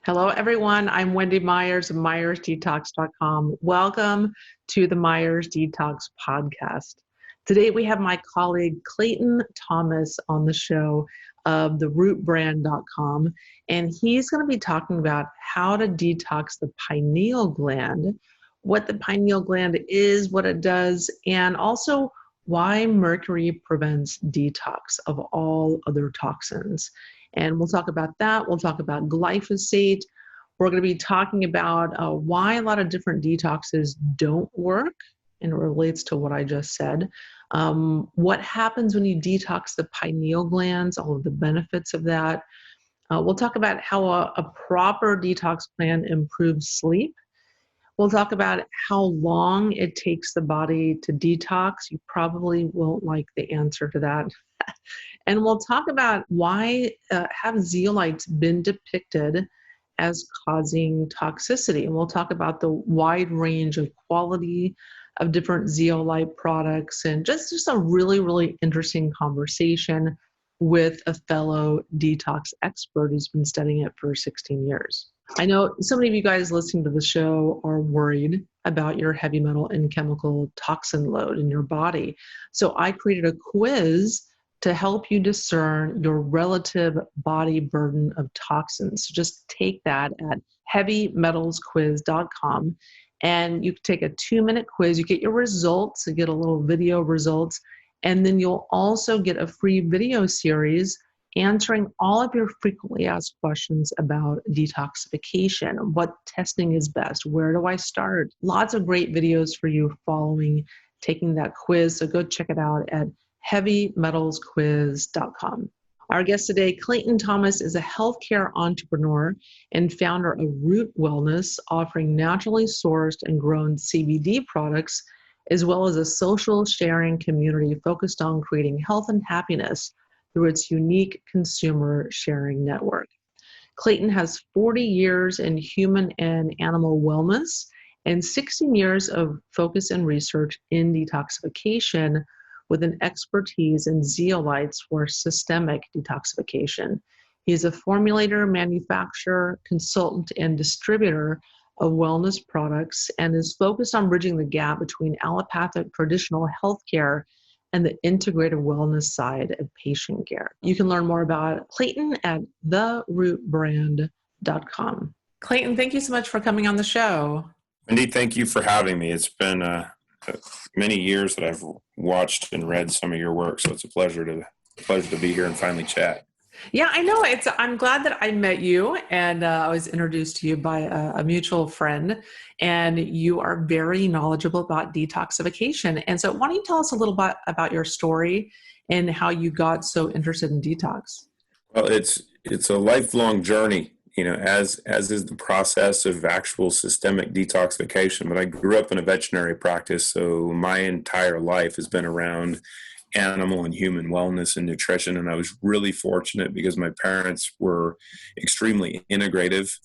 Hello, everyone. I'm Wendy Myers of MyersDetox.com. Welcome to the Myers Detox podcast. Today, we have my colleague Clayton Thomas on the show of therootbrand.com, and he's going to be talking about how to detox the pineal gland, what the pineal gland is, what it does, and also why mercury prevents detox of all other toxins. And we'll talk about that. We'll talk about glyphosate. We're going to be talking about why a lot of different detoxes don't work, and it relates to what I just said. What happens when you detox the pineal glands, all of the benefits of that. We'll talk about how a proper detox plan improves sleep. We'll talk about how long it takes the body to detox. You probably won't like the answer to that. And we'll talk about why have zeolites been depicted as causing toxicity. And we'll talk about the wide range of quality of different zeolite products and just a really, really interesting conversation with a fellow detox expert who's been studying it for 16 years. I know so many of you guys listening to the show are worried about your heavy metal and chemical toxin load in your body. So I created a quiz to help you discern your relative body burden of toxins. So just take that at heavymetalsquiz.com and you can take a 2-minute quiz. You get your results, you get a little video results, and then you'll also get a free video series answering all of your frequently asked questions about detoxification. What testing is best? Where do I start? Lots of great videos for you following taking that quiz. So go check it out at heavymetalsquiz.com. Our guest today, Clayton Thomas, is a healthcare entrepreneur and founder of Root Wellness, offering naturally sourced and grown CBD products, as well as a social sharing community focused on creating health and happiness through its unique consumer sharing network. Clayton has 40 years in human and animal wellness and 16 years of focus and research in detoxification, with an expertise in zeolites for systemic detoxification. He is a formulator, manufacturer, consultant, and distributor of wellness products and is focused on bridging the gap between allopathic traditional healthcare and the integrative wellness side of patient care. You can learn more about Clayton at therootbrand.com. Clayton, thank you so much for coming on the show. Wendy, thank you for having me. It's been many years that I've watched and read some of your work, so it's a pleasure to be here and finally chat. Yeah, I know. I'm glad that I met you, and I was introduced to you by a mutual friend, and you are very knowledgeable about detoxification. And so why don't you tell us a little bit about your story and how you got so interested in detox? Well, it's a lifelong journey, as is the process of actual systemic detoxification. But I grew up in a veterinary practice, so my entire life has been around animal and human wellness and nutrition. And I was really fortunate because my parents were extremely integrative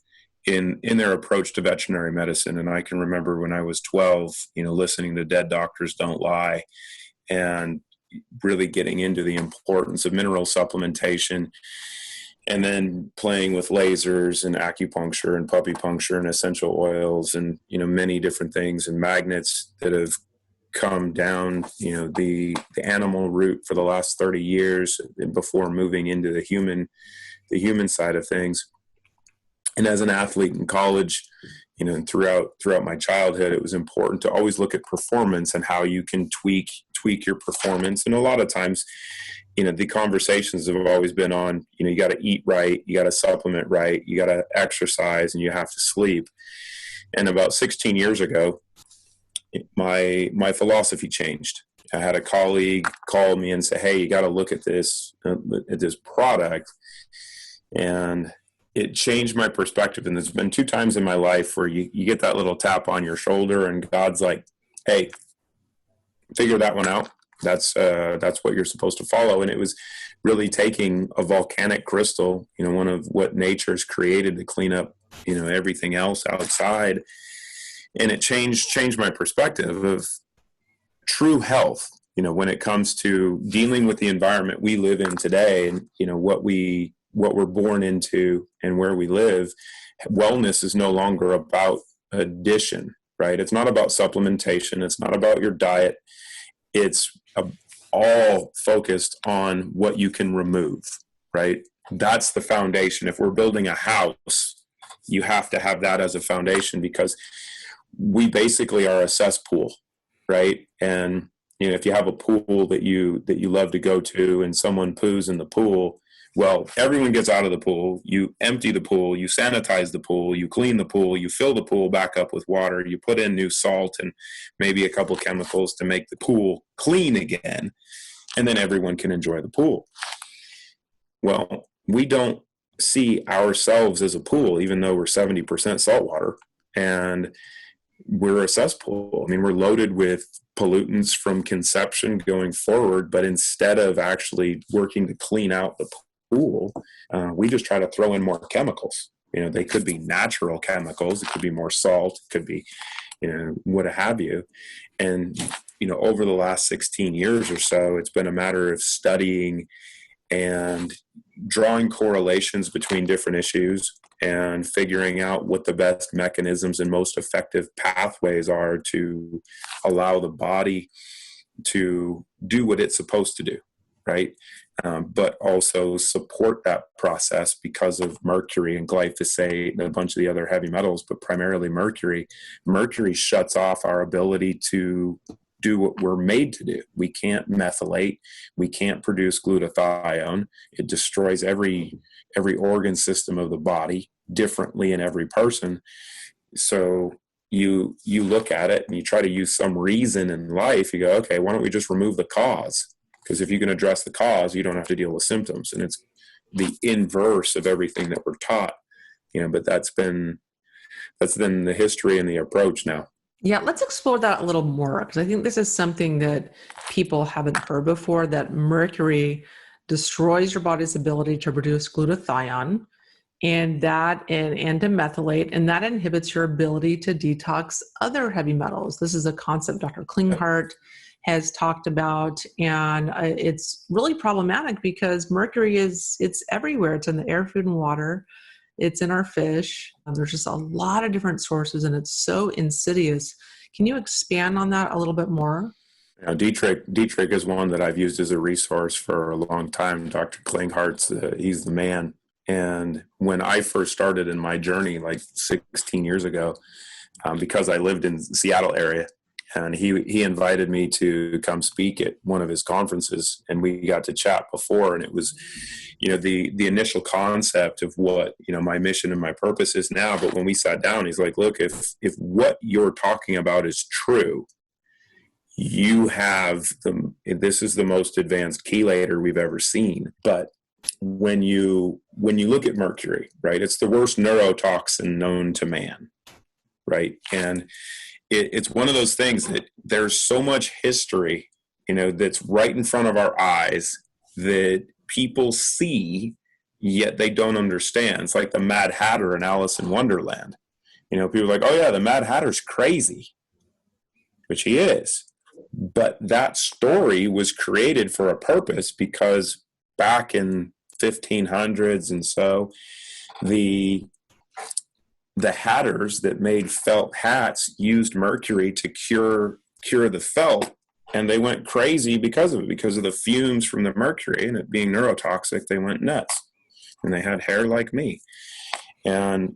in their approach to veterinary medicine. And I can remember when I was 12, listening to Dead Doctors Don't Lie and really getting into the importance of mineral supplementation, and then playing with lasers and acupuncture and puppy puncture and essential oils and, many different things and magnets that have come down, the animal route for the last 30 years before moving into the human side of things. And as an athlete in college, and throughout my childhood, it was important to always look at performance and how you can tweak your performance. And a lot of times, the conversations have always been on, you got to eat right, you got to supplement right, you got to exercise, and you have to sleep. And about 16 years ago, my philosophy changed. I had a colleague call me and say, "Hey, you got to look at this product," and it changed my perspective. And there's been 2 times in my life where you get that little tap on your shoulder, and God's like, "Hey, figure that one out. That's what you're supposed to follow." And it was really taking a volcanic crystal, one of what nature's created to clean up, everything else outside. And it changed my perspective of true health, when it comes to dealing with the environment we live in today and, what we what we're born into and where we live, wellness is no longer about addition, right? It's not about supplementation. It's not about your diet. It's all focused on what you can remove, right? That's the foundation. If we're building a house, you have to have that as a foundation, because we basically are a cesspool, right? And if you have a pool that you love to go to and someone poos in the pool, well, everyone gets out of the pool. You empty the pool, you sanitize the pool, you clean the pool, you fill the pool back up with water, you put in new salt and maybe a couple chemicals to make the pool clean again, and then everyone can enjoy the pool. Well, we don't see ourselves as a pool, even though we're 70% saltwater and we're a cesspool. I mean, we're loaded with pollutants from conception going forward, but instead of actually working to clean out the pool, we just try to throw in more chemicals. They could be natural chemicals, it could be more salt, it could be, what have you. And, over the last 16 years or so, it's been a matter of studying and drawing correlations between different issues and figuring out what the best mechanisms and most effective pathways are to allow the body to do what it's supposed to do, right? But also support that process because of mercury and glyphosate and a bunch of the other heavy metals, but primarily mercury. Mercury shuts off our ability to do what we're made to do. We can't methylate. We can't produce glutathione. It destroys every organ system of the body differently in every person. So you look at it and you try to use some reason in life. You go, okay, why don't we just remove the cause? Because if you can address the cause, you don't have to deal with symptoms. And it's the inverse of everything that we're taught. But that's been the history and the approach now. Yeah, let's explore that a little more, because I think this is something that people haven't heard before, that mercury destroys your body's ability to produce glutathione and to methylate, and that inhibits your ability to detox other heavy metals. This is a concept Dr. Klinghardt has talked about, and it's really problematic because mercury it's everywhere. It's in the air, food, and water. It's in our fish. There's just a lot of different sources, and it's so insidious. Can you expand on that a little bit more? Dietrich is one that I've used as a resource for a long time. Dr. Klinghardt's, he's the man. And when I first started in my journey, like 16 years ago, because I lived in the Seattle area, and he invited me to come speak at one of his conferences, and we got to chat before, and it was, the initial concept of what, my mission and my purpose is now. But when we sat down, he's like, look, if what you're talking about is true, this is the most advanced chelator we've ever seen. But when you look at mercury, right, it's the worst neurotoxin known to man, right? And it's one of those things that there's so much history, that's right in front of our eyes that people see, yet they don't understand. It's like the Mad Hatter in Alice in Wonderland. People are like, oh yeah, the Mad Hatter's crazy, which he is. But that story was created for a purpose, because back in 1500s and so, the hatters that made felt hats used mercury to cure the felt, and they went crazy because of it, because of the fumes from the mercury and it being neurotoxic. They went nuts, and they had hair like me. And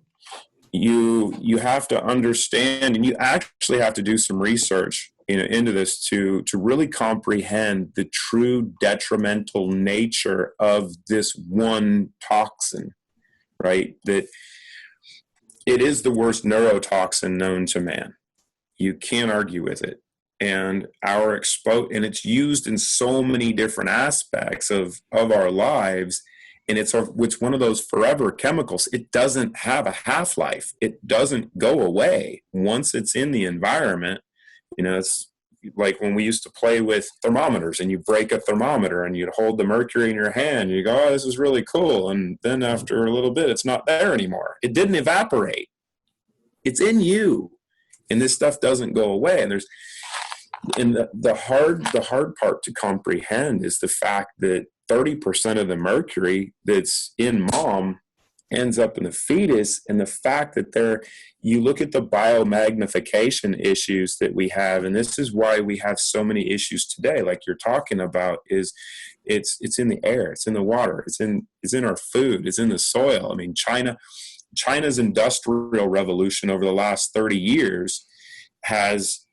you have to understand, and you actually have to do some research into this to really comprehend the true detrimental nature of this one toxin, right? That it is the worst neurotoxin known to man. You can't argue with it. And and it's used in so many different aspects of our lives. And it's one of those forever chemicals. It doesn't have a half-life. It doesn't go away. Once it's in the environment, it's like when we used to play with thermometers, and you break a thermometer and you'd hold the mercury in your hand and you go, oh, this is really cool. And then after a little bit, it's not there anymore. It didn't evaporate. It's in you. And this stuff doesn't go away. And the hard part to comprehend is the fact that 30% of the mercury that's in mom ends up in the fetus. And the fact that you look at the biomagnification issues that we have, and this is why we have so many issues today, like you're talking about, is it's in the air, it's in the water, it's in our food, it's in the soil. I mean, China's industrial revolution over the last 30 years has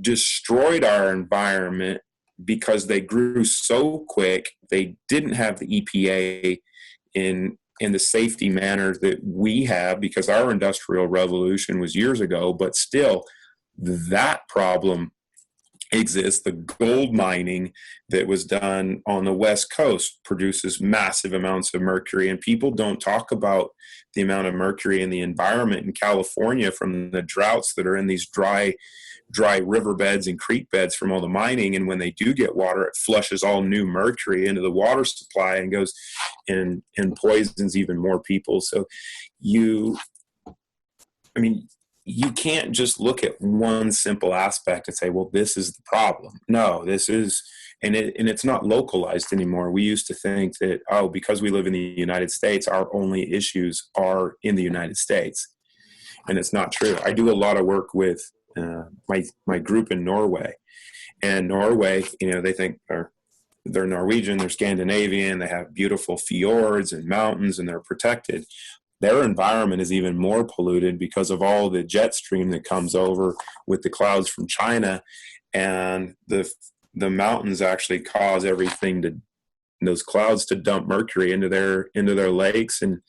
destroyed our environment because they grew so quick. They didn't have the EPA in the safety manner that we have, because our industrial revolution was years ago, but still that problem exists. The gold mining that was done on the West Coast produces massive amounts of mercury, and people don't talk about the amount of mercury in the environment in California from the droughts that are in these dry riverbeds and creek beds from all the mining. And when they do get water, it flushes all new mercury into the water supply and goes and poisons even more people. So you can't just look at one simple aspect and say, well, this is the problem. No, this is, and it's not localized anymore. We used to think that, because we live in the United States, our only issues are in the United States. And it's not true. I do a lot of work with my group in Norway, and Norway, they think they're Norwegian, they're Scandinavian, they have beautiful fjords and mountains, and they're protected. Their environment is even more polluted because of all the jet stream that comes over with the clouds from China, and the mountains actually cause those clouds to dump mercury into their lakes. And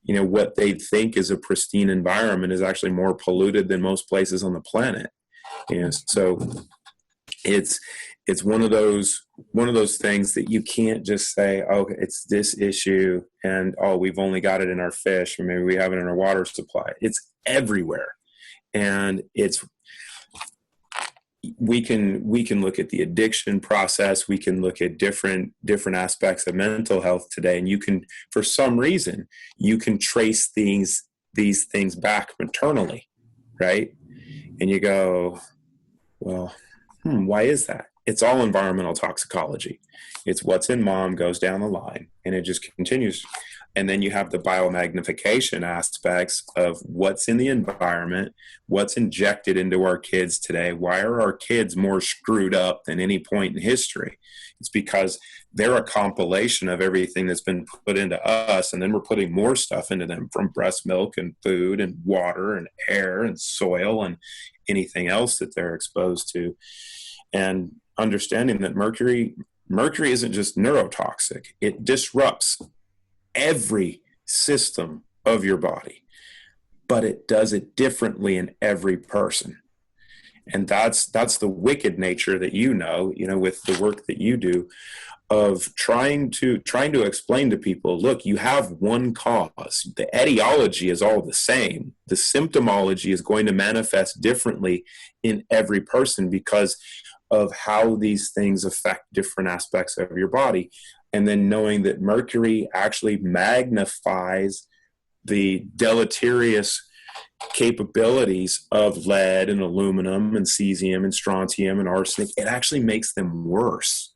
what they think is a pristine environment is actually more polluted than most places on the planet. So it's one of those things that you can't just say, it's this issue, and we've only got it in our fish, or maybe we have it in our water supply. It's everywhere. And we can look at the addiction process. We can look at different aspects of mental health today. And for some reason, you can trace these things back maternally, right? And you go, well, why is that? It's all environmental toxicology. It's what's in mom goes down the line, and it just continues. And then you have the biomagnification aspects of what's in the environment, what's injected into our kids today. Why are our kids more screwed up than any point in history? It's because they're a compilation of everything that's been put into us, and then we're putting more stuff into them from breast milk and food and water and air and soil and anything else that they're exposed to. And understanding that mercury isn't just neurotoxic. It disrupts every system of your body, but it does it differently in every person. And that's the wicked nature that with the work that you do, of trying to explain to people, look, you have one cause. The etiology is all the same. The symptomology is going to manifest differently in every person because of how these things affect different aspects of your body. And then knowing that mercury actually magnifies the deleterious capabilities of lead and aluminum and cesium and strontium and arsenic, it actually makes them worse.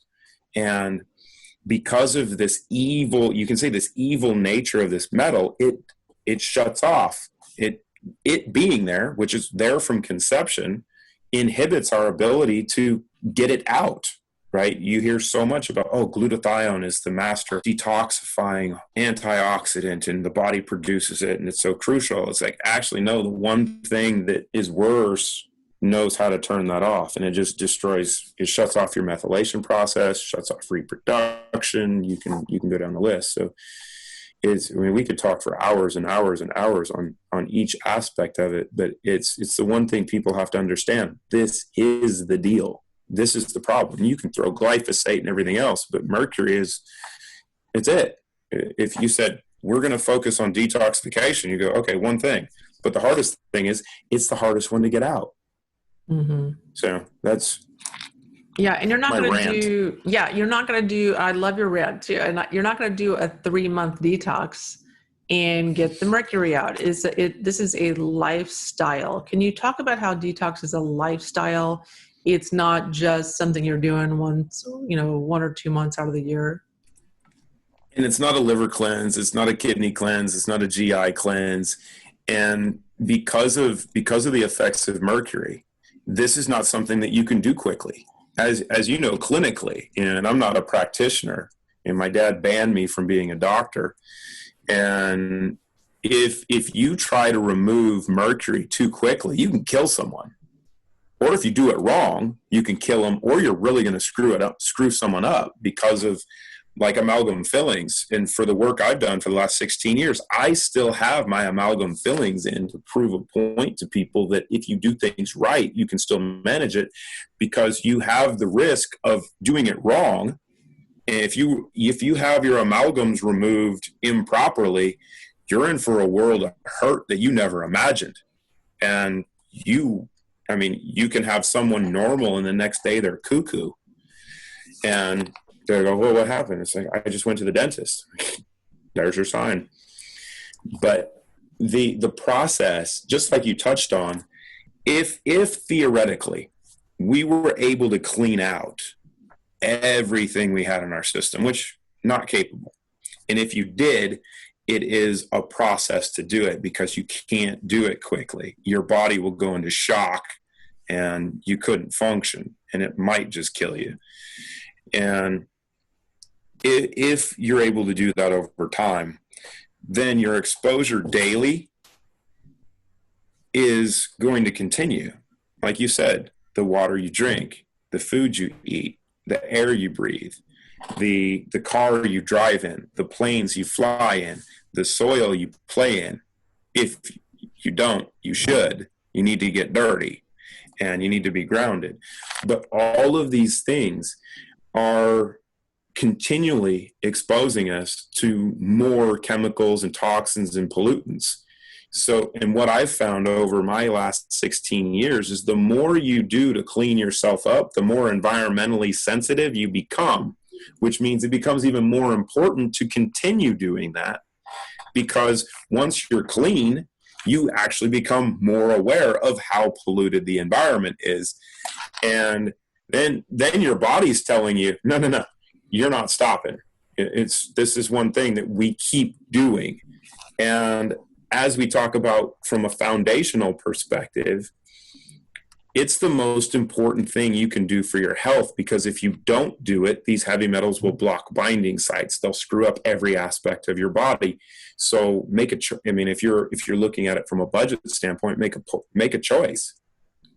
And because of this evil nature of this metal, it shuts off. It being there, which is there from conception, inhibits our ability to get it out, right? You hear so much about, glutathione is the master detoxifying antioxidant and the body produces it and it's so crucial. It's like, actually, no, the one thing that is worse knows how to turn that off, and it just destroys, it shuts off your methylation process, shuts off reproduction. You can go down the list. So we could talk for hours and hours and hours on each aspect of it, but it's the one thing people have to understand. This is the deal. This is the problem. You can throw glyphosate and everything else, but mercury it's it. If you said, we're going to focus on detoxification, you go, okay, one thing. But the hardest thing is, it's the hardest one to get out. Mm-hmm. So that's... Yeah, and you're not going to do, I love your rant too. And you're not going to do a 3-month detox and get the mercury out. This is a lifestyle. Can you talk about how detox is a lifestyle? It's not just something you're doing once, 1 or 2 months out of the year. And it's not a liver cleanse, it's not a kidney cleanse, it's not a GI cleanse. And because of the effects of mercury, this is not something that you can do quickly. As you know, clinically, and I'm not a practitioner, and my dad banned me from being a doctor. And if you try to remove mercury too quickly, you can kill someone. Or if you do it wrong, you can kill them, or you're really going to screw someone up because of like amalgam fillings. And for the work I've done for the last 16 years, I still have my amalgam fillings in to prove a point to people that if you do things right, you can still manage it, because you have the risk of doing it wrong. And if you have your amalgams removed improperly, you're in for a world of hurt that you never imagined. And you can have someone normal and the next day they're cuckoo. And they go, well, what happened? It's like, I just went to the dentist. There's your sign. But the process, just like you touched on, if theoretically we were able to clean out everything we had in our system, which not capable. And if you did, it is a process to do it, because you can't do it quickly. Your body will go into shock and you couldn't function, and it might just kill you. And if you're able to do that over time, then your exposure daily is going to continue. Like you said, the water you drink, the food you eat, the air you breathe, the car you drive in, the planes you fly in, the soil you play in. If you don't, you should. You need to get dirty and you need to be grounded. But all of these things are continually exposing us to more chemicals and toxins and pollutants. So, and what I've found over my last 16 years is the more you do to clean yourself up, the more environmentally sensitive you become, which means it becomes even more important to continue doing that, because once you're clean, you actually become more aware of how polluted the environment is. And then your body's telling you, no, you're not stopping. This is one thing that we keep doing. And as we talk about from a foundational perspective, it's the most important thing you can do for your health, because if you don't do it, these heavy metals will block binding sites. They'll screw up every aspect of your body. So if you're looking at it from a budget standpoint, make a choice.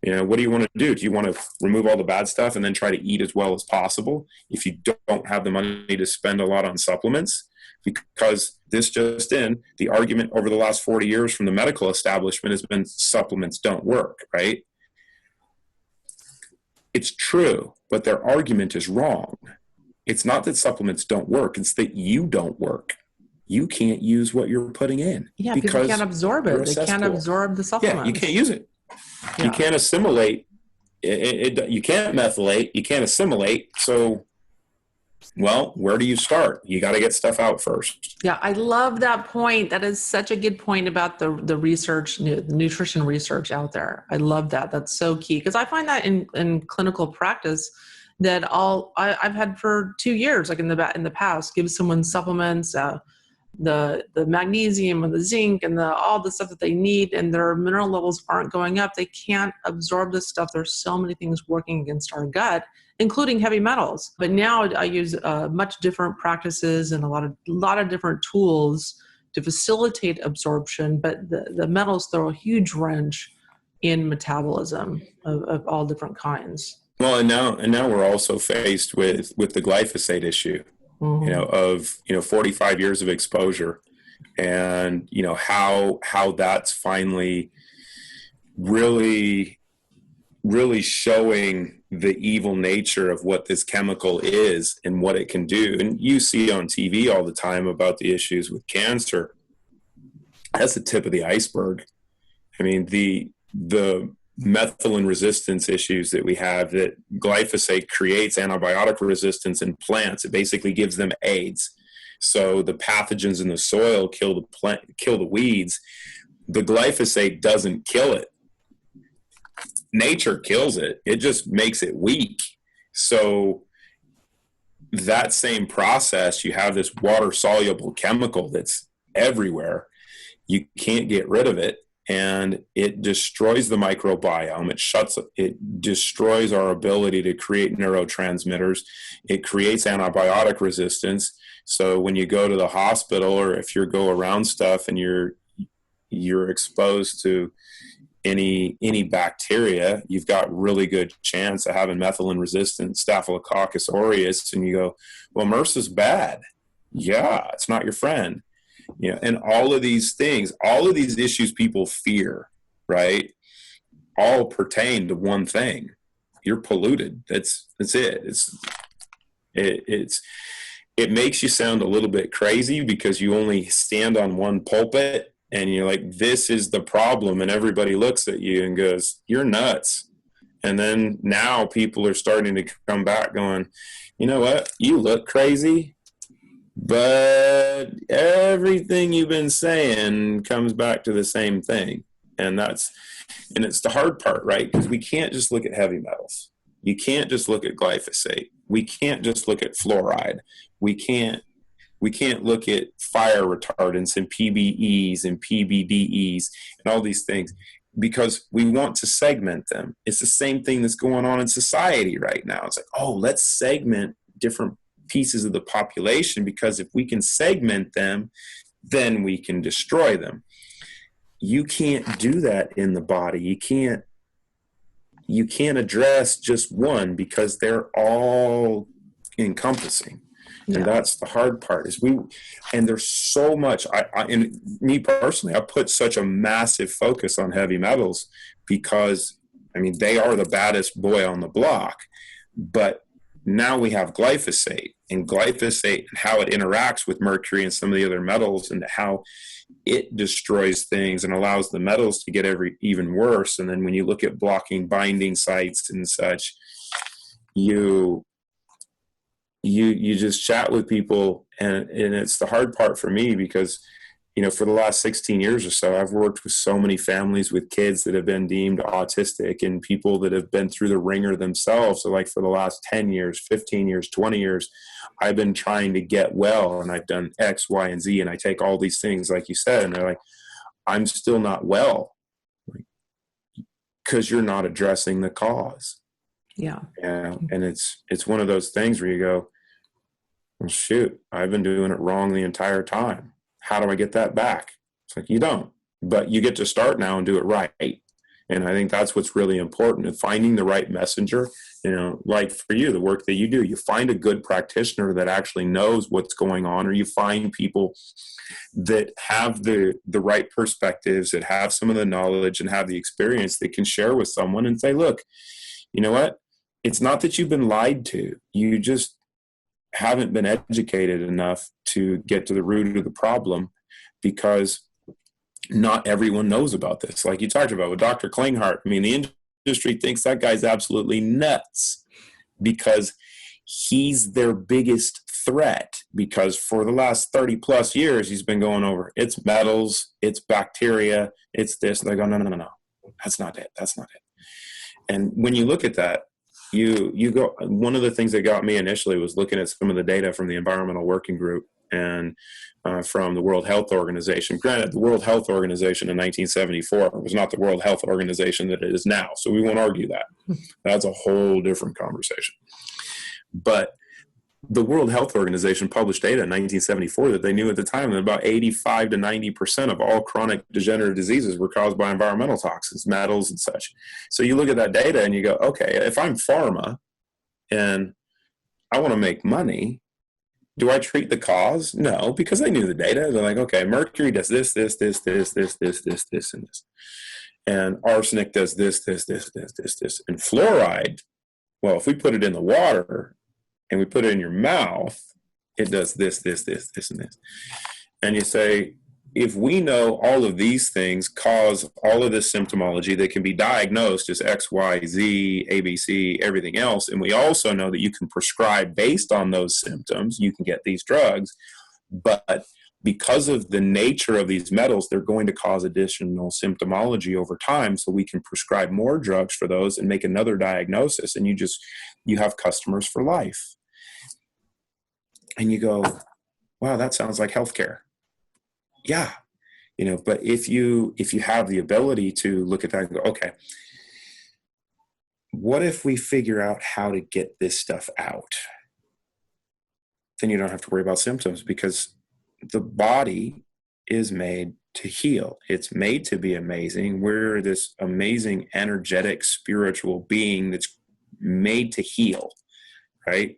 What do you want to do? Do you want to remove all the bad stuff and then try to eat as well as possible if you don't have the money to spend a lot on supplements? Because the argument over the last 40 years from the medical establishment has been supplements don't work, right? It's true, but their argument is wrong. It's not that supplements don't work. It's that you don't work. You can't use what you're putting in. Yeah, people can't absorb it. They can't absorb the supplements. Yeah, you can't use it. Yeah. You can't assimilate. You can't methylate. You can't assimilate. So, well, where do you start? You got to get stuff out first. Yeah, I love that point. That is such a good point about the research, the nutrition research out there. I love that. That's so key, because I find that in clinical practice that I've had for 2 years, like in the past, give someone supplements, the magnesium and the zinc and all the stuff that they need, and their mineral levels aren't going up. They can't absorb this stuff. There's so many things working against our gut, including heavy metals. But now I use much different practices and a lot of different tools to facilitate absorption. But the metals throw a huge wrench in metabolism of all different kinds. Well, and now we're also faced with the glyphosate issue. Mm-hmm. of 45 years of exposure, and how that's finally really showing the evil nature of what this chemical is and what it can do. And you see on TV all the time about the issues with cancer. That's the tip of the iceberg. I mean, the methylene resistance issues that we have, that glyphosate creates antibiotic resistance in plants. It basically gives them AIDS. So the pathogens in the soil kill the weeds. The glyphosate doesn't kill it. Nature kills it. It just makes it weak. So that same process, you have this water soluble chemical that's everywhere. You can't get rid of it, and it destroys the microbiome. It destroys our ability to create neurotransmitters. It creates antibiotic resistance. So when you go to the hospital, or if you go around stuff and you're exposed to any bacteria, you've got really good chance of having methicillin resistant Staphylococcus aureus. And you go, well, MRSA's bad. Yeah, it's not your friend. And all of these things, all of these issues people fear, right, all pertain to one thing: you're polluted. That's it. It makes you sound a little bit crazy because you only stand on one pulpit and you're like, this is the problem, and everybody looks at you and goes, you're nuts. And then now people are starting to come back going, you know what, you look crazy, but everything you've been saying comes back to the same thing. And it's the hard part, right? Because we can't just look at heavy metals. You can't just look at glyphosate. We can't just look at fluoride. We can't look at fire retardants and PBEs and PBDEs and all these things, because we want to segment them. It's the same thing that's going on in society right now. It's like, oh, let's segment different pieces of the population, because if we can segment them, then we can destroy them. You can't do that in the body. You can't address just one, because they're all encompassing. And that's the hard part, and there's so much, and me personally, I put such a massive focus on heavy metals because, they are the baddest boy on the block. But now we have glyphosate and how it interacts with mercury and some of the other metals, and how it destroys things and allows the metals to get even worse. And then when you look at blocking binding sites and such, you just chat with people, and it's the hard part for me because, for the last 16 years or so, I've worked with so many families with kids that have been deemed autistic, and people that have been through the ringer themselves. So like for the last 10 years, 15 years, 20 years, I've been trying to get well, and I've done X, Y, and Z, and I take all these things, like you said, and they're like, I'm still not well, because you're not addressing the cause. Yeah. And it's one of those things where you go, well, shoot, I've been doing it wrong the entire time. How do I get that back? It's like, you don't, but you get to start now and do it right. And I think that's what's really important, and finding the right messenger. Like for you, the work that you do, you find a good practitioner that actually knows what's going on, or you find people that have the right perspectives, that have some of the knowledge and have the experience, that can share with someone and say, look, you know what? It's not that you've been lied to. You just haven't been educated enough to get to the root of the problem, because not everyone knows about this. Like you talked about with Dr. Klinghardt, the industry thinks that guy's absolutely nuts because he's their biggest threat, because for the last 30 plus years, he's been going over, it's metals, it's bacteria, it's this. And they go, no, that's not it. That's not it. And when you look at that, you go, one of the things that got me initially was looking at some of the data from the Environmental Working Group and from the World Health Organization. Granted, the World Health Organization in 1974 was not the World Health Organization that it is now, so we won't argue that. That's a whole different conversation. But the World Health Organization published data in 1974 that they knew at the time that about 85 to 90% of all chronic degenerative diseases were caused by environmental toxins, metals and such. So you look at that data and you go, okay, if I'm pharma and I want to make money, do I treat the cause? No, because they knew the data. They're like, okay, mercury does this, and this. And arsenic does this. And fluoride, well, if we put it in the water and we put it in your mouth, it does this, and this. And you say, if we know all of these things cause all of this symptomology that can be diagnosed as X, Y, Z, ABC, everything else, and we also know that you can prescribe based on those symptoms, you can get these drugs, but because of the nature of these metals, they're going to cause additional symptomology over time, so we can prescribe more drugs for those and make another diagnosis, and you have customers for life. And you go, wow, that sounds like healthcare. Yeah. But if you have the ability to look at that and go, okay, what if we figure out how to get this stuff out? Then you don't have to worry about symptoms, because the body is made to heal. It's made to be amazing. We're this amazing, energetic, spiritual being that's made to heal, right?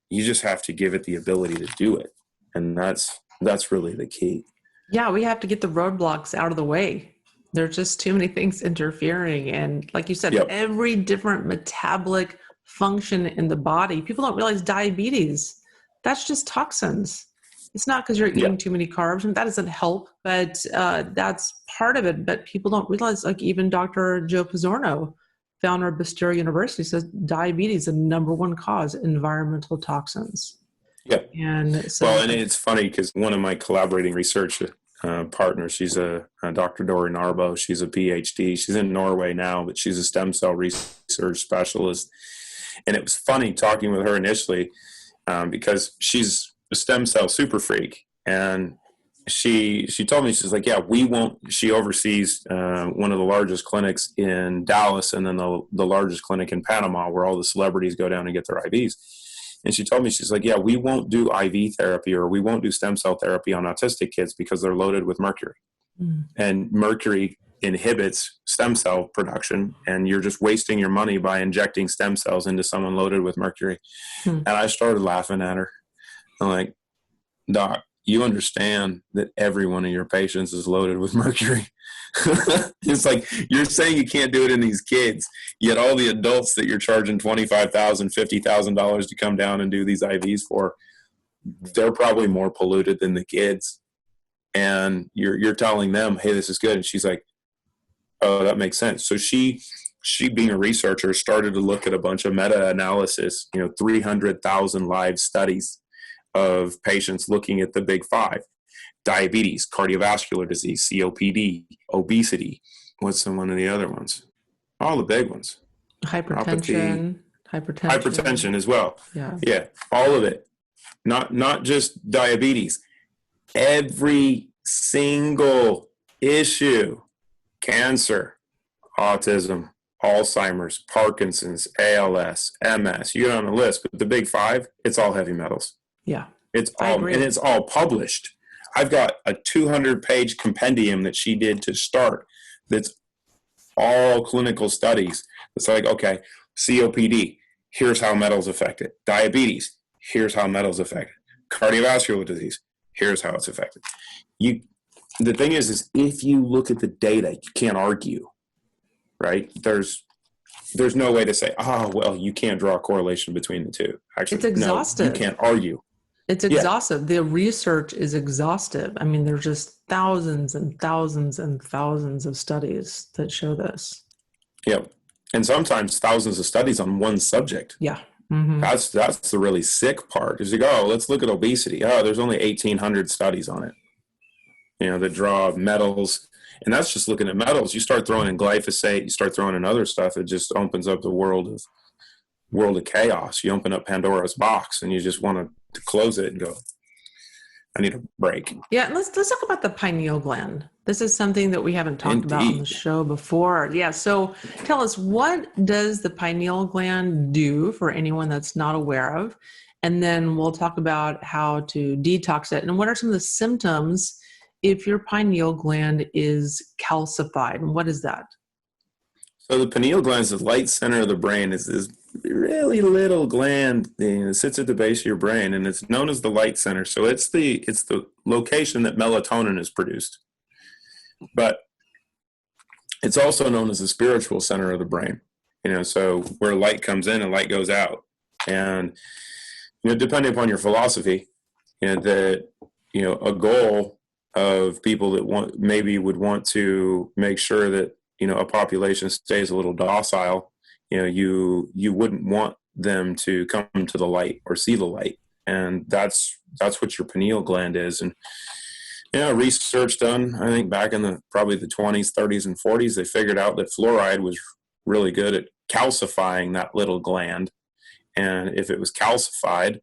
You just have to give it the ability to do it. And that's really the key. Yeah, we have to get the roadblocks out of the way. There's just too many things interfering. And like you said, Yep. every different metabolic function in the body, people don't realize diabetes, that's just toxins. It's not because you're eating too many carbs, and that doesn't help, but that's part of it. But people don't realize, like even Dr. Joe Pizzorno, founder of Bastyr University, says diabetes is the number one cause, environmental toxins. Yeah. And so, and it's funny because one of my collaborating research partners, she's a Dr. Dori Narbo. She's a PhD. She's in Norway now, but she's a stem cell research specialist. And it was funny talking with her initially because she's a stem cell super freak. And she told me, she's like, yeah, we won't. She oversees one of the largest clinics in Dallas, and then the largest clinic in Panama, where all the celebrities go down and get their IVs. And she told me, she's like, yeah, we won't do IV therapy, or we won't do stem cell therapy on autistic kids because they're loaded with mercury. And mercury inhibits stem cell production, and you're just wasting your money by injecting stem cells into someone loaded with mercury. And I started laughing at her. I'm like, Doc, you understand that every one of your patients is loaded with mercury. It's like, you're saying you can't do it in these kids, yet all the adults that you're charging $25,000, $50,000 to come down and do these IVs for, they're probably more polluted than the kids. And you're telling them, hey, this is good. And she's like, oh, that makes sense. So she being a researcher, started to look at a bunch of meta-analysis, 300,000 live studies of patients looking at the big five: diabetes, cardiovascular disease, COPD, obesity. What's one of the other ones? All the big ones. hypertension As well. Yeah. All of it. Not just diabetes. Every single issue: cancer, autism, Alzheimer's, Parkinson's, ALS, MS. You get on the list, but the big five, it's all heavy metals. Yeah. It's all published. I've got a 200-page compendium that she did to start. That's all clinical studies. It's like, okay, COPD, here's how metals affect it. Diabetes, here's how metals affect it. Cardiovascular disease, here's how it's affected. The thing is if you look at the data, you can't argue, right? There's no way to say, well, you can't draw a correlation between the two. Actually, it's exhaustive. No, you can't argue. It's exhaustive. The research is exhaustive. I mean, there's just thousands and thousands and thousands of studies that show this. Yep. And sometimes thousands of studies on one subject. Yeah. That's the really sick part. Is you go, let's look at obesity. There's only 1,800 studies on it. That draw metals. And that's just looking at metals. You start throwing in glyphosate, you start throwing in other stuff, it just opens up the world of chaos. You open up Pandora's box, and you just want to close it and go, I need a break. Yeah, and let's talk about the pineal gland. This is something that we haven't talked about on the show before. Yeah, so tell us, what does the pineal gland do for anyone that's not aware of? And then we'll talk about how to detox it. And what are some of the symptoms if your pineal gland is calcified? And what is that? So the pineal gland is the light center of the brain. It's this really little gland that sits at the base of your brain, and it's known as the light center. So it's the location that melatonin is produced. But it's also known as the spiritual center of the brain. So where light comes in and light goes out. And depending upon your philosophy, that a goal of people that would want to make sure that a population stays a little docile, you wouldn't want them to come to the light or see the light. And that's what your pineal gland is. And research done, I think back in probably the 20s, 30s, and 40s, they figured out that fluoride was really good at calcifying that little gland. And if it was calcified,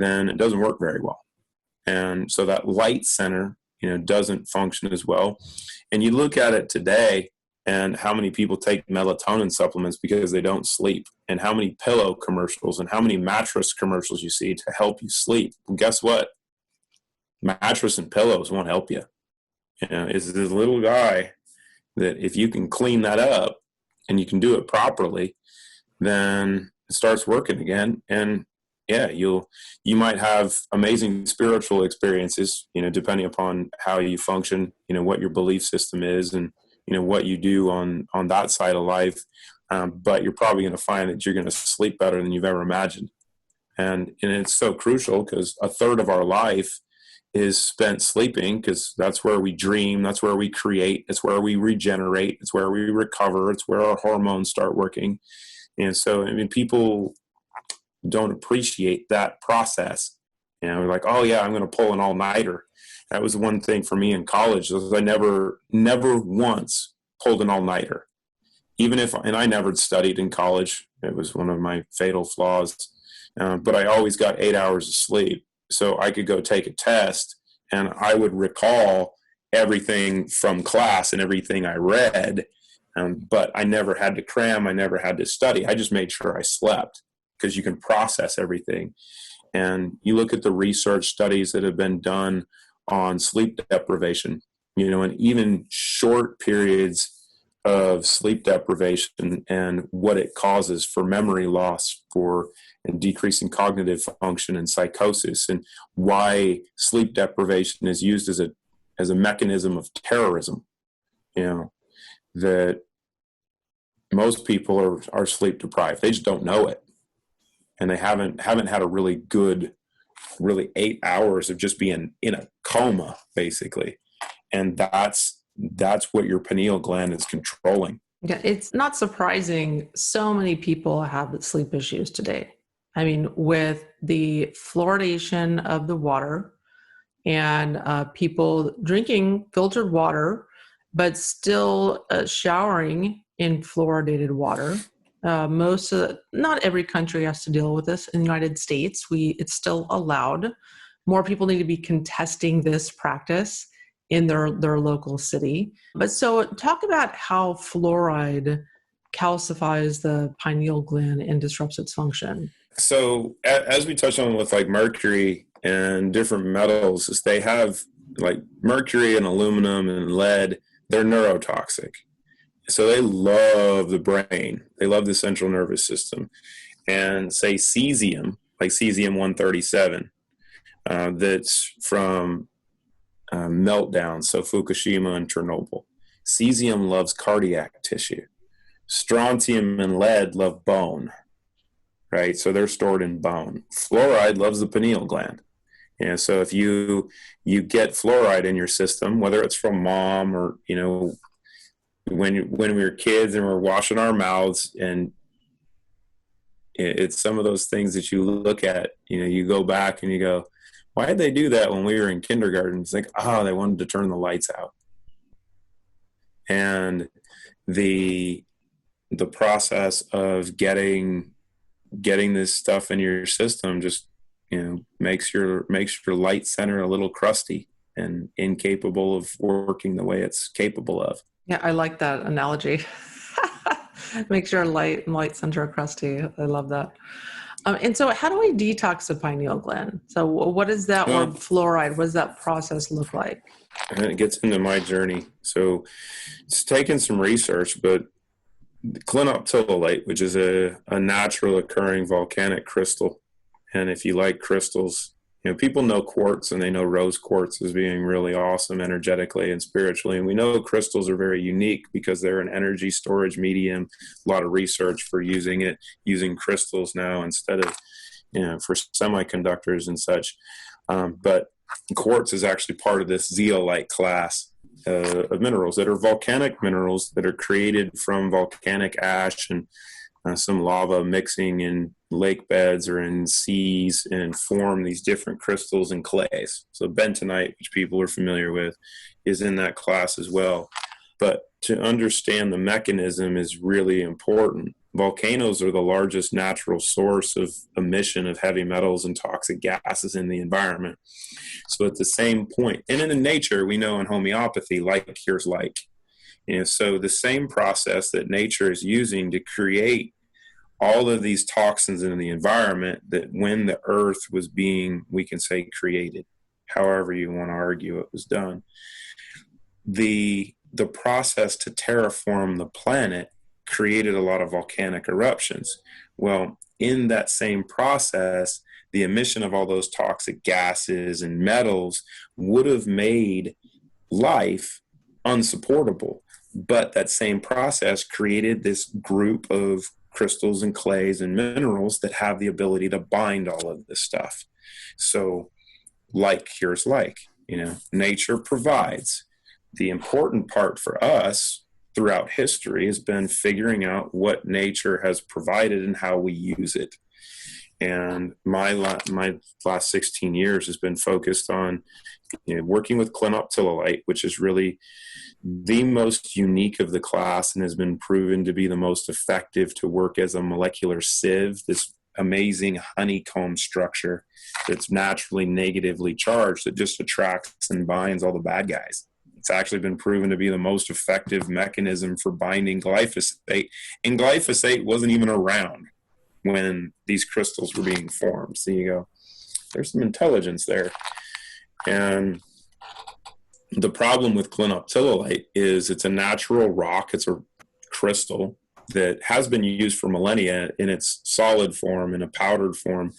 then it doesn't work very well. And so that light center, doesn't function as well. And you look at it today and how many people take melatonin supplements because they don't sleep, and how many pillow commercials and how many mattress commercials you see to help you sleep. Well, guess what? Mattress and pillows won't help you. It's this little guy that if you can clean that up and you can do it properly, then it starts working again. And yeah, you might have amazing spiritual experiences, depending upon how you function, what your belief system is, and what you do on that side of life. But you're probably going to find that you're going to sleep better than you've ever imagined. And it's so crucial because a third of our life is spent sleeping, because that's where we dream, that's where we create, it's where we regenerate, it's where we recover, it's where our hormones start working. And so, people don't appreciate that process. We're like, oh yeah, I'm going to pull an all-nighter. That was one thing for me in college. I never once pulled an all-nighter. And I never studied in college. It was one of my fatal flaws. But I always got 8 hours of sleep. So I could go take a test and I would recall everything from class and everything I read. But I never had to cram. I never had to study. I just made sure I slept, because you can process everything. And you look at the research studies that have been done on sleep deprivation, and even short periods of sleep deprivation and what it causes for memory loss, and decreasing cognitive function and psychosis, and why sleep deprivation is used as a mechanism of terrorism. That most people are sleep deprived. They just don't know it. And they haven't had a really good 8 hours of just being in a coma, basically. And that's what your pineal gland is controlling. Yeah, it's not surprising so many people have sleep issues today. I mean, with the fluoridation of the water and people drinking filtered water, but still showering in fluoridated water. Not every country has to deal with this. In the United States, it's still allowed. More people need to be contesting this practice in their local city. But so talk about how fluoride calcifies the pineal gland and disrupts its function. So as we touched on with like mercury and different metals, is they have like mercury and aluminum and lead, they're neurotoxic. So they love the brain. They love the central nervous system. And say cesium, like cesium-137, that's from meltdowns, so Fukushima and Chernobyl. Cesium loves cardiac tissue. Strontium and lead love bone, right? So they're stored in bone. Fluoride loves the pineal gland. So if you get fluoride in your system, whether it's from mom or, when we were kids and we're washing our mouths, and it's some of those things that you look at, you go back and you go, why did they do that when we were in kindergarten? It's like, they wanted to turn the lights out. And the process of getting this stuff in your system just, makes your light center a little crusty and incapable of working the way it's capable of. Yeah, I like that analogy. Makes your light center crusty. I love that. And so how do we detox the pineal gland? So what is that, or fluoride? What does that process look like? And it gets into my journey. So it's taken some research, but Clinoptilolite, which is a natural occurring volcanic crystal. And if you like crystals, people know quartz and they know rose quartz as being really awesome energetically and spiritually. And we know crystals are very unique because they're an energy storage medium. A lot of research for using crystals now instead of, for semiconductors and such. But quartz is actually part of this zeolite class of minerals that are volcanic minerals that are created from volcanic ash and some lava mixing in lake beds or in seas and form these different crystals and clays. So bentonite, which people are familiar with, is in that class as well. But to understand the mechanism is really important. Volcanoes are the largest natural source of emission of heavy metals and toxic gases in the environment. So at the same point, and in nature, we know in homeopathy, like cures like. So the same process that nature is using to create all of these toxins in the environment, that when the earth was being, we can say, created, however you want to argue it was done, the process to terraform the planet created a lot of volcanic eruptions. Well, in that same process, the emission of all those toxic gases and metals would have made life unsupportable. But that same process created this group of crystals and clays and minerals that have the ability to bind all of this stuff. So like cures like, nature provides. The important part for us throughout history has been figuring out what nature has provided and how we use it. And my last 16 years has been focused on working with Clinoptilolite, which is really the most unique of the class and has been proven to be the most effective to work as a molecular sieve, this amazing honeycomb structure that's naturally negatively charged that just attracts and binds all the bad guys. It's actually been proven to be the most effective mechanism for binding glyphosate. And glyphosate wasn't even around when these crystals were being formed. So you go, there's some intelligence there. And the problem with Clinoptilolite is it's a natural rock. It's a crystal that has been used for millennia in its solid form, in a powdered form.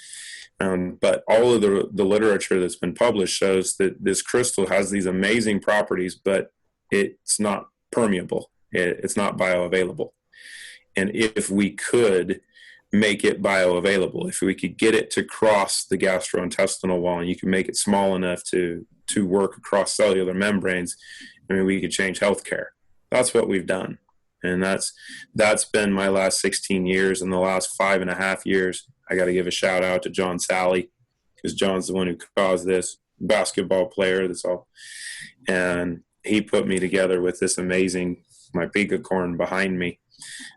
But all of the literature that's been published shows that this crystal has these amazing properties, but it's not permeable. It's not bioavailable. And if we could make it bioavailable, if we could get it to cross the gastrointestinal wall and you can make it small enough to work across cellular membranes, we could change healthcare. That's what we've done. And that's been my last 16 years. In the last 5.5 years, I got to give a shout out to John Sally, because John's the one who caused this, basketball player, that's all. And he put me together with this amazing, my pegacorn behind me.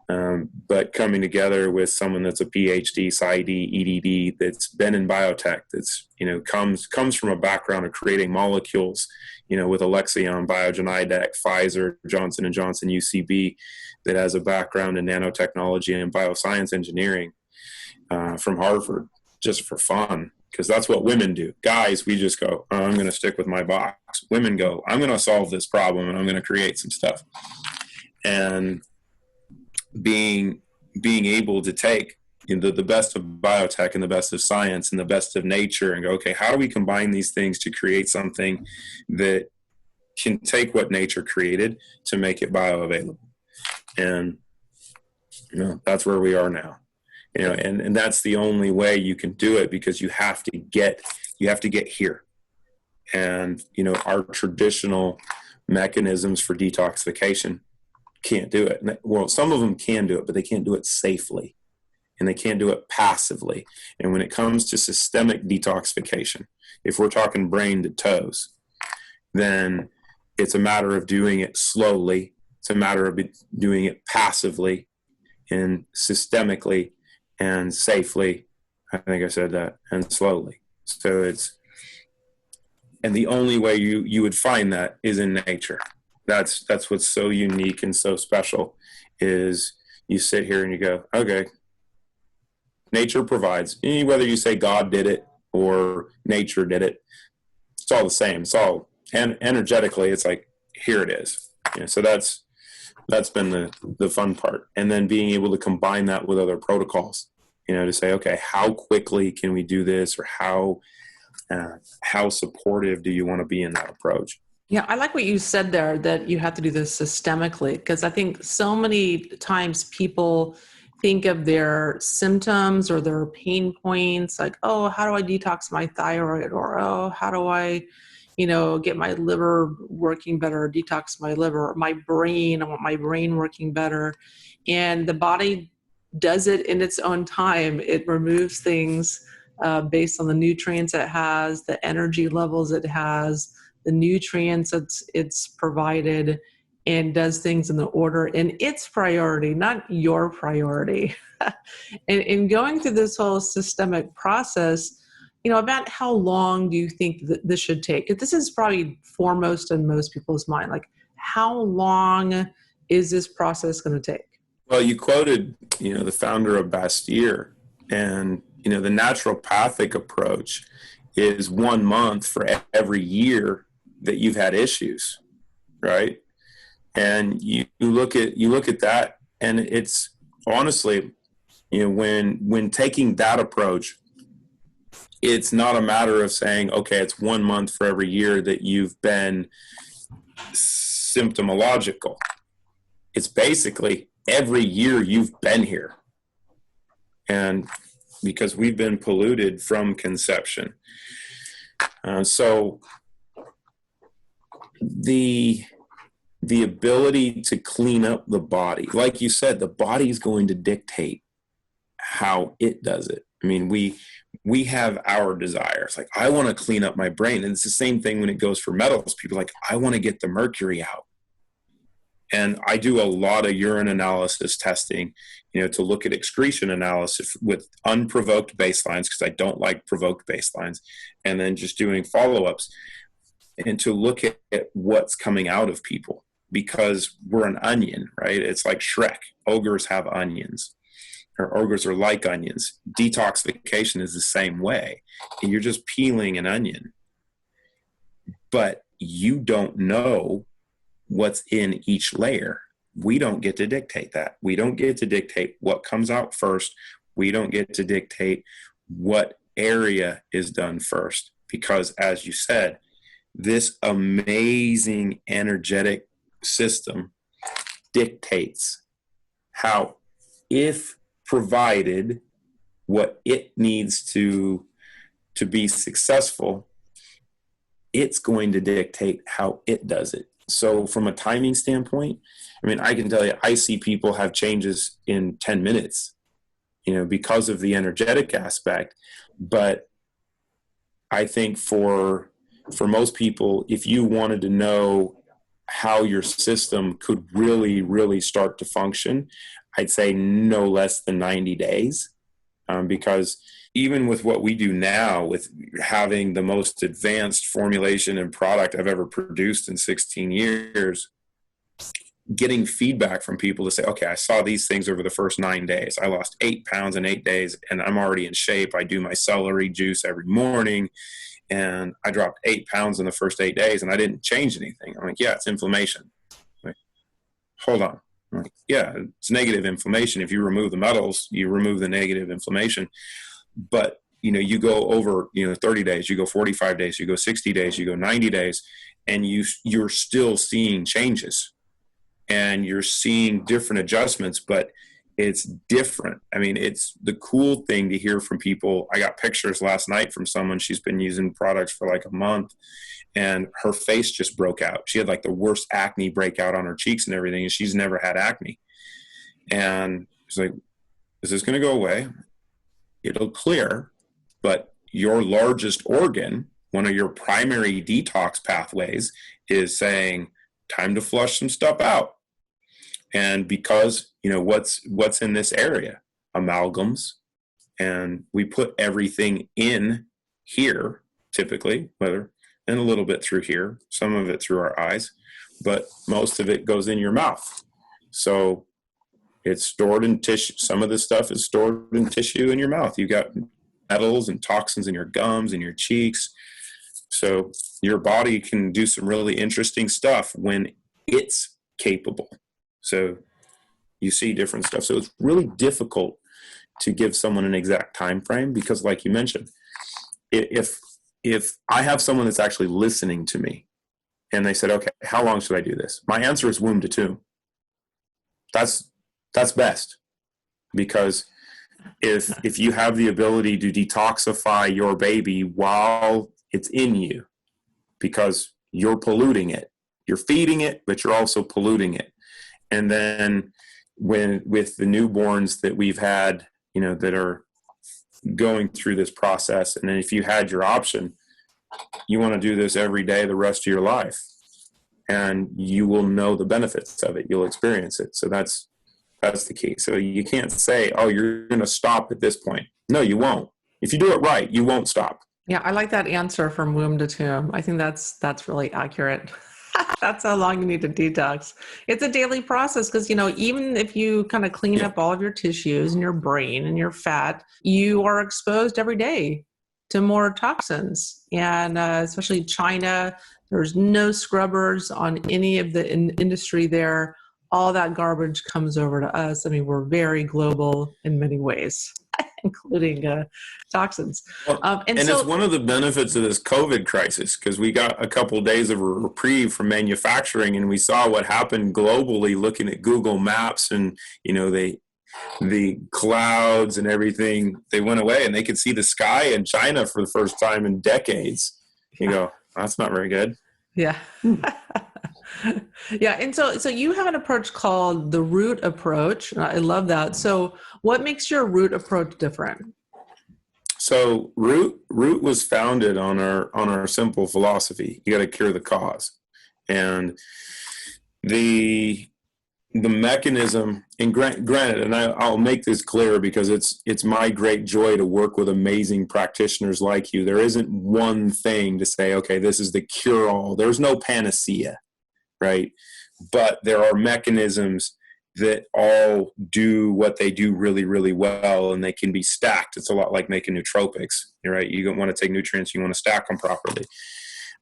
But coming together with someone that's a PhD, PsyD, EDD, that's been in biotech, that's, comes from a background of creating molecules, with Alexion, Biogen, IDEC, Pfizer, Johnson & Johnson, UCB, that has a background in nanotechnology and bioscience engineering, from Harvard, just for fun, because that's what women do. Guys, we just go, oh, I'm going to stick with my box. Women go, I'm going to solve this problem and I'm going to create some stuff. And being able to take the best of biotech and the best of science and the best of nature and go, okay, how do we combine these things to create something that can take what nature created to make it bioavailable? And that's where we are now. And that's the only way you can do it, because you have to get here. And our traditional mechanisms for detoxification can't do it. Well, some of them can do it, but they can't do it safely, and they can't do it passively. And when it comes to systemic detoxification, if we're talking brain to toes, then it's a matter of doing it slowly. It's a matter of doing it passively and systemically and safely. I think I said that, and slowly. So and the only way you would find that is in nature. That's what's so unique and so special, is you sit here and you go, okay, nature provides. Whether you say God did it or nature did it, it's all the same. It's all, and energetically, it's like, here it is. So that's been the fun part. And then being able to combine that with other protocols, to say, okay, how quickly can we do this, or how supportive do you want to be in that approach? Yeah, I like what you said there, that you have to do this systemically, because I think so many times people think of their symptoms or their pain points like, oh, how do I detox my thyroid? Or, oh, how do I, get my liver working better, detox my liver, or my brain. I want my brain working better. And the body does it in its own time. It removes things based on the nutrients it has, the energy levels it has, the nutrients it's provided. and does things in the order in its priority, not your priority. And in going through this whole systemic process, about how long do you think that this should take? This is probably foremost in most people's mind. Like, how long is this process going to take? Well, you quoted, the founder of Bastyr, and, the naturopathic approach is 1 month for every year that you've had issues, right? And you look at that, and it's honestly, when taking that approach, it's not a matter of saying, okay, it's 1 month for every year that you've been symptomological. It's basically every year you've been here. And because we've been polluted from conception. So the ability to clean up the body, like you said, the body is going to dictate how it does it. I mean, we have our desires. Like, I want to clean up my brain. And it's the same thing when it goes for metals. People are like, I want to get the mercury out. And I do a lot of urine analysis testing, to look at excretion analysis with unprovoked baselines, because I don't like provoked baselines, and then just doing follow-ups, and to look at what's coming out of people, because we're an onion, right? It's like Shrek. Ogres have onions, or ogres are like onions. Detoxification is the same way. And you're just peeling an onion, but you don't know what's in each layer. We don't get to dictate that. We don't get to dictate what comes out first. We don't get to dictate what area is done first, because, as you said, this amazing energetic system dictates how, if provided what it needs to be successful, it's going to dictate how it does it. So from a timing standpoint, I mean, I can tell you, I see people have changes in 10 minutes, because of the energetic aspect. But I think for most people, if you wanted to know how your system could really, really start to function, I'd say no less than 90 days. Because even with what we do now, with having the most advanced formulation and product I've ever produced in 16 years, getting feedback from people to say, okay, I saw these things over the first 9 days. I lost 8 pounds in 8 days, and I'm already in shape. I do my celery juice every morning, and I dropped 8 pounds in the first 8 days, and I didn't change anything. I'm like, yeah, it's inflammation. I'm like, hold on. I'm like, yeah, it's negative inflammation. If you remove the metals, you remove the negative inflammation. But, you go over, 30 days, you go 45 days, you go 60 days, you go 90 days, and you're still seeing changes, and you're seeing different adjustments, but it's different. I mean, it's the cool thing to hear from people. I got pictures last night from someone. She's been using products for like a month, and her face just broke out. She had like the worst acne breakout on her cheeks and everything, and she's never had acne. And she's like, is this going to go away? It'll clear, but your largest organ, one of your primary detox pathways, is saying, time to flush some stuff out. And because, what's in this area? Amalgams. And we put everything in here, typically, and a little bit through here, some of it through our eyes, but most of it goes in your mouth. So it's stored in tissue. Some of this stuff is stored in tissue in your mouth. You've got metals and toxins in your gums and your cheeks. So your body can do some really interesting stuff when it's capable. So you see different stuff. So it's really difficult to give someone an exact time frame, because, like you mentioned, if I have someone that's actually listening to me and they said, okay, how long should I do this? My answer is womb to tomb. That's best, because if you have the ability to detoxify your baby while it's in you, because you're polluting it, you're feeding it, but you're also polluting it. And then with the newborns that we've had, that are going through this process, and then if you had your option, you want to do this every day the rest of your life, and you will know the benefits of it. You'll experience it. So that's the key. So you can't say, oh, you're going to stop at this point. No, you won't. If you do it right, you won't stop. Yeah, I like that answer from womb to tomb. I think that's really accurate. That's how long you need to detox. It's a daily process because, even if you kind of clean up all of your tissues and your brain and your fat, you are exposed every day to more toxins. And especially China, there's no scrubbers on any of the industry there. All that garbage comes over to us. I mean, we're very global in many ways, including toxins. Well, and so, it's one of the benefits of this COVID crisis, because we got a couple of days of a reprieve from manufacturing, and we saw what happened globally looking at Google Maps, and the clouds and everything, they went away, and they could see the sky in China for the first time in decades. You go, that's not very good. Yeah. Yeah. And so you have an approach called the root approach. I love that. So what makes your root approach different? So root was founded on our simple philosophy. You got to cure the cause. And the mechanism, and granted, and I'll make this clear because it's my great joy to work with amazing practitioners like you. There isn't one thing to say, okay, this is the cure-all. There's no panacea, right? But there are mechanisms that all do what they do really, really well, and they can be stacked. It's a lot like making nootropics, right? You don't want to take nutrients, you want to stack them properly.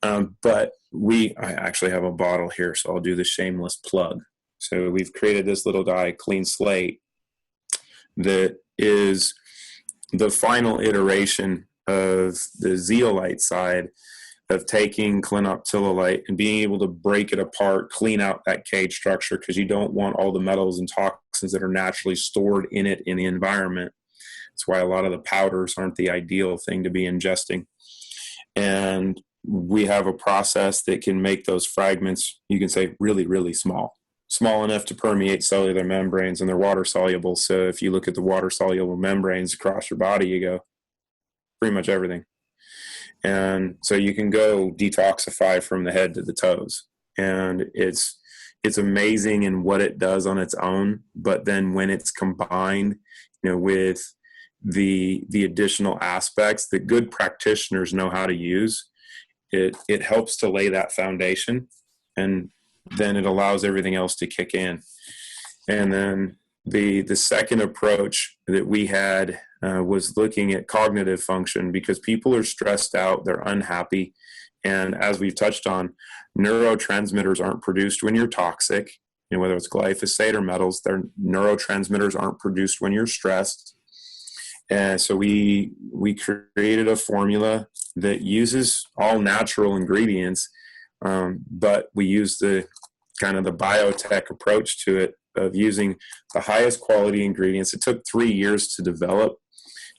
But I actually have a bottle here, so I'll do the shameless plug. So we've created this little guy, Clean Slate, that is the final iteration of the zeolite side of taking Clinoptilolite and being able to break it apart, clean out that cage structure, because you don't want all the metals and toxins that are naturally stored in it in the environment. That's why a lot of the powders aren't the ideal thing to be ingesting. And we have a process that can make those fragments, you can say, really, really small enough to permeate cellular membranes, and they're water soluble. So if you look at the water soluble membranes across your body, you go pretty much everything. And so you can go detoxify from the head to the toes. And it's amazing in what it does on its own. But then when it's combined, with the additional aspects that good practitioners know how to use, it helps to lay that foundation, and then it allows everything else to kick in. And then the second approach that we had was looking at cognitive function, because people are stressed out, they're unhappy. And as we've touched on, neurotransmitters aren't produced when you're toxic, whether it's glyphosate or metals, their neurotransmitters aren't produced when you're stressed. And so we created a formula that uses all natural ingredients, but we use the kind of the biotech approach to it, of using the highest quality ingredients. It took 3 years to develop,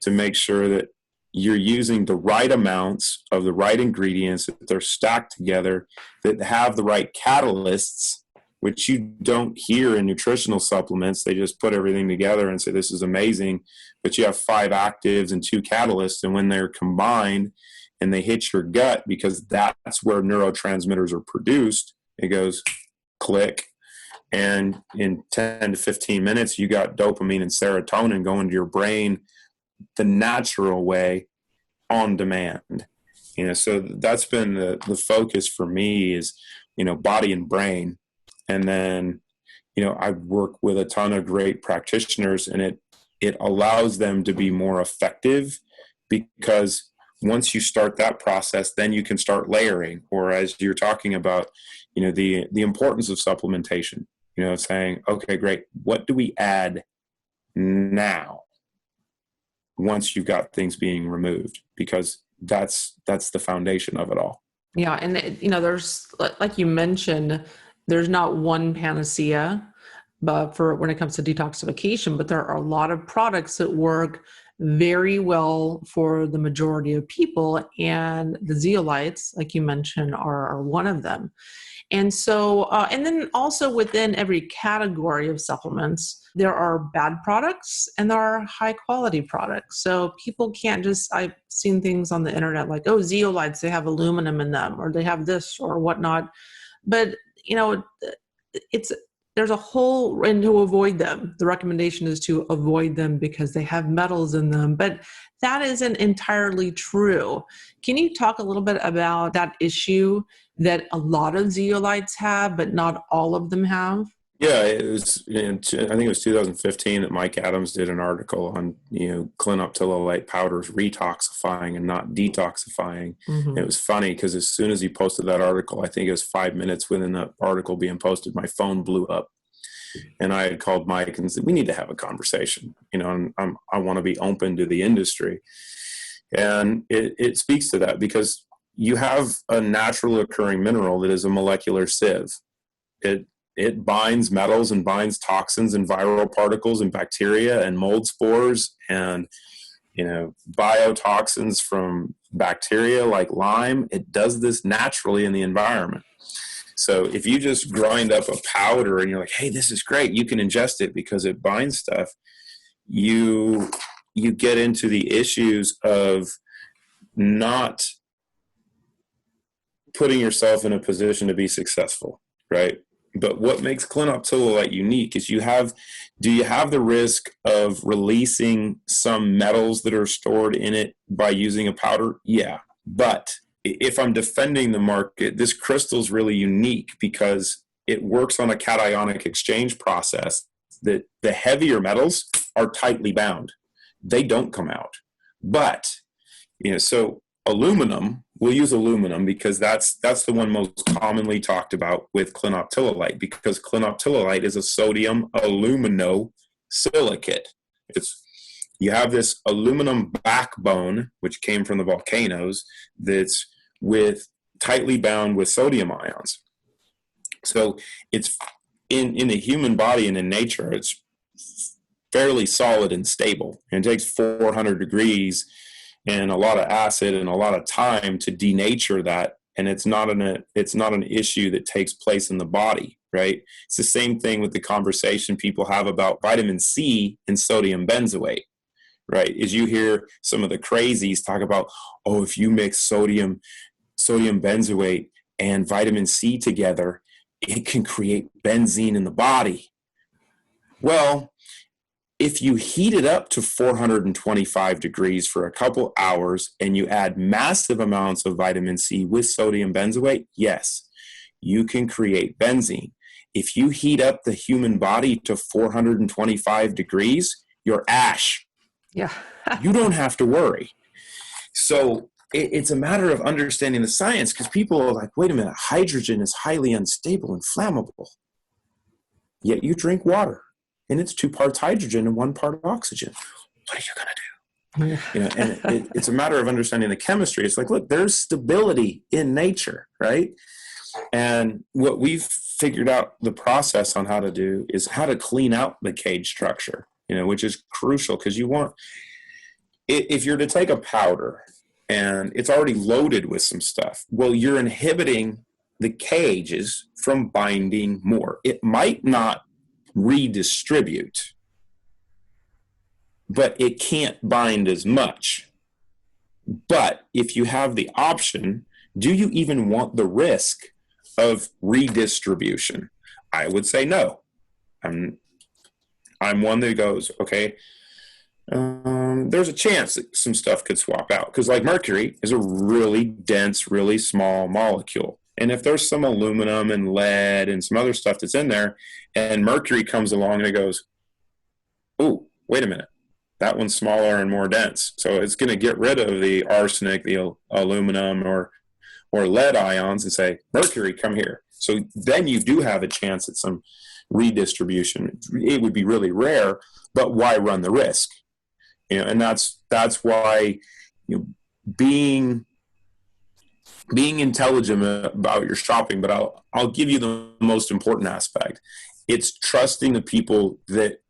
to make sure that you're using the right amounts of the right ingredients, that they're stacked together, that have the right catalysts, which you don't hear in nutritional supplements. They just put everything together and say, this is amazing. But you have 5 actives and 2 catalysts. And when they're combined and they hit your gut, because that's where neurotransmitters are produced, it goes click. And in 10 to 15 minutes, you got dopamine and serotonin going to your brain the natural way, on demand. So that's been the focus for me, is, body and brain. And then, I work with a ton of great practitioners, and it allows them to be more effective, because once you start that process, then you can start layering, or as you're talking about, the importance of supplementation, saying, okay, great. What do we add now once you've got things being removed? Because that's the foundation of it all. Yeah. And, there's, like you mentioned, there's not one panacea, but for when it comes to detoxification, but there are a lot of products that work very well for the majority of people. And the zeolites, like you mentioned, are one of them. And so, and then also within every category of supplements, there are bad products and there are high quality products. So people can't just, I've seen things on the internet like, oh, zeolites, they have aluminum in them, or they have this or whatnot. But it's there's a whole, and to avoid them, the recommendation is to avoid them because they have metals in them, but that isn't entirely true. Can you talk a little bit about that issue that a lot of zeolites have, but not all of them have? Yeah, it was. I think it was 2015 that Mike Adams did an article on clinoptilolite powders retoxifying and not detoxifying. Mm-hmm. It was funny because as soon as he posted that article, I think it was 5 minutes within the article being posted, my phone blew up, and I had called Mike and said, "We need to have a conversation. And I want to be open to the industry," and it speaks to that because you have a natural occurring mineral that is a molecular sieve. It binds metals and binds toxins and viral particles and bacteria and mold spores and, biotoxins from bacteria like Lyme. It does this naturally in the environment. So if you just grind up a powder and you're like, hey, this is great, you can ingest it because it binds stuff, you get into the issues of not putting yourself in a position to be successful, right? But what makes Clinoptilolite unique is do you have the risk of releasing some metals that are stored in it by using a powder? Yeah. But if I'm defending the market, this crystal is really unique because it works on a cationic exchange process that the heavier metals are tightly bound. They don't come out. But, so aluminum, we'll use aluminum because that's the one most commonly talked about with clinoptilolite, because clinoptilolite is a sodium aluminosilicate. You have this aluminum backbone, which came from the volcanoes, that's tightly bound with sodium ions. So it's in the human body and in nature, it's fairly solid and stable. And it takes 400 degrees and a lot of acid and a lot of time to denature that, and it's not an issue that takes place in the body, right? It's the same thing with the conversation people have about vitamin C and sodium benzoate, right? As you hear some of the crazies talk about, if you mix sodium benzoate and vitamin C together, it can create benzene in the body. Well, if you heat it up to 425 degrees for a couple hours and you add massive amounts of vitamin C with sodium benzoate, yes, you can create benzene. If you heat up the human body to 425 degrees, you're ash. Yeah. You don't have to worry. So it's a matter of understanding the science, because people are like, wait a minute, hydrogen is highly unstable and flammable. Yet you drink water. And it's 2 parts hydrogen and 1 part oxygen. What are you going to do? And it's a matter of understanding the chemistry. It's like, look, there's stability in nature, right? And what we've figured out the process on how to do is how to clean out the cage structure, which is crucial, because if you're to take a powder and it's already loaded with some stuff, well, you're inhibiting the cages from binding more. It might not redistribute, but it can't bind as much. But if you have the option, do you even want the risk of redistribution? I would say no. I'm one that goes, okay, there's a chance that some stuff could swap out, because like mercury is a really dense, really small molecule. And if there's some aluminum and lead and some other stuff that's in there, and mercury comes along and it goes, oh, wait a minute, that one's smaller and more dense. So it's going to get rid of the arsenic, the aluminum, or lead ions and say, mercury, come here. So then you do have a chance at some redistribution. It would be really rare, but why run the risk? And that's why being intelligent about your shopping. But I'll give you the most important aspect. It's trusting the people that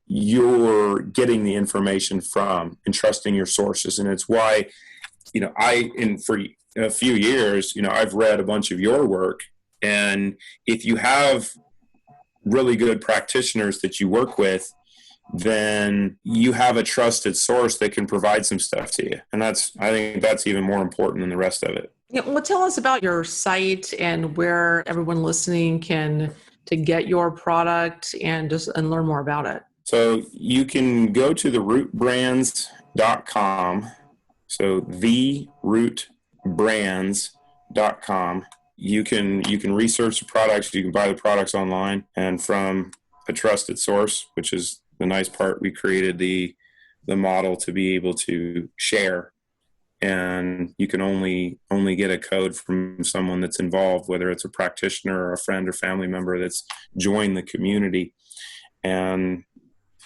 you're getting the information from and trusting your sources. And it's why, for a few years, I've read a bunch of your work. And if you have really good practitioners that you work with, then you have a trusted source that can provide some stuff to you. And I think that's even more important than the rest of it. Yeah, well, tell us about your site and where everyone listening can to get your product and learn more about it. So you can go to therootbrands.com. So therootbrands.com. You can research the products, you can buy the products online and from a trusted source, which is the nice part. We created the model to be able to share, and you can only get a code from someone that's involved, whether it's a practitioner or a friend or family member that's joined the community. And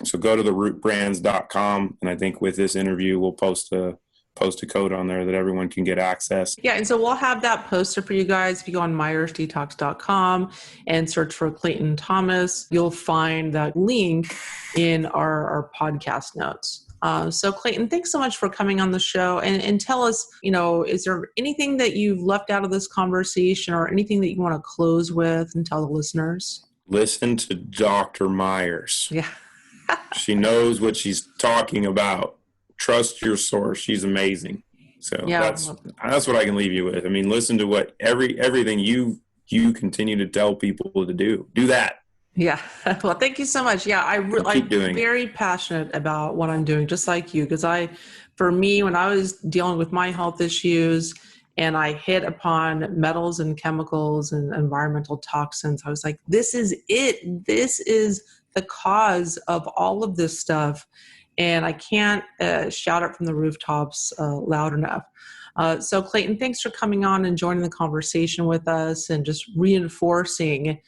so go to therootbrands.com, and I think with this interview we'll post a code on there that everyone can get access. Yeah, and so we'll have that posted for you guys. If you go on myersdetox.com and search for Clayton Thomas, you'll find that link in our podcast notes. So Clayton, thanks so much for coming on the show and tell us, is there anything that you've left out of this conversation or anything that you want to close with and tell the listeners? Listen to Dr. Myers. Yeah. She knows what she's talking about. Trust your source. She's amazing. So yeah, that's what I can leave you with. I mean, listen to what everything you continue to tell people to do. Do that. Yeah. Well, thank you so much. Yeah, I'm very passionate about what I'm doing, just like you, because for me, when I was dealing with my health issues and I hit upon metals and chemicals and environmental toxins, I was like, this is it. This is the cause of all of this stuff. And I can't shout it from the rooftops loud enough. So Clayton, thanks for coming on and joining the conversation with us and just reinforcing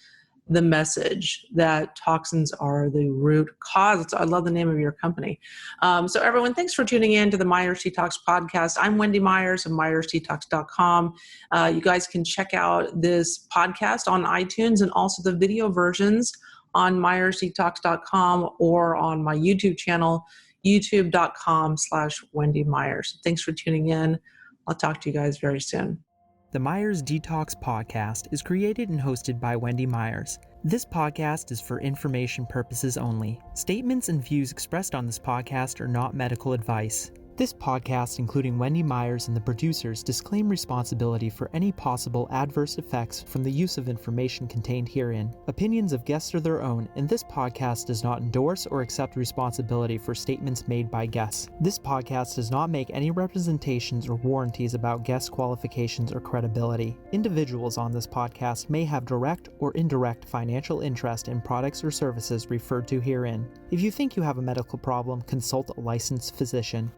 the message that toxins are the root cause. I love the name of your company. So everyone, thanks for tuning in to the Myers Detox podcast. I'm Wendy Myers of myersdetox.com. You guys can check out this podcast on iTunes and also the video versions on myersdetox.com or on my YouTube channel, youtube.com/Wendy Myers. Thanks for tuning in. I'll talk to you guys very soon. The Myers Detox Podcast is created and hosted by Wendy Myers. This podcast is for information purposes only. Statements and views expressed on this podcast are not medical advice. This podcast, including Wendy Myers and the producers, disclaim responsibility for any possible adverse effects from the use of information contained herein. Opinions of guests are their own, and this podcast does not endorse or accept responsibility for statements made by guests. This podcast does not make any representations or warranties about guests' qualifications or credibility. Individuals on this podcast may have direct or indirect financial interest in products or services referred to herein. If you think you have a medical problem, consult a licensed physician.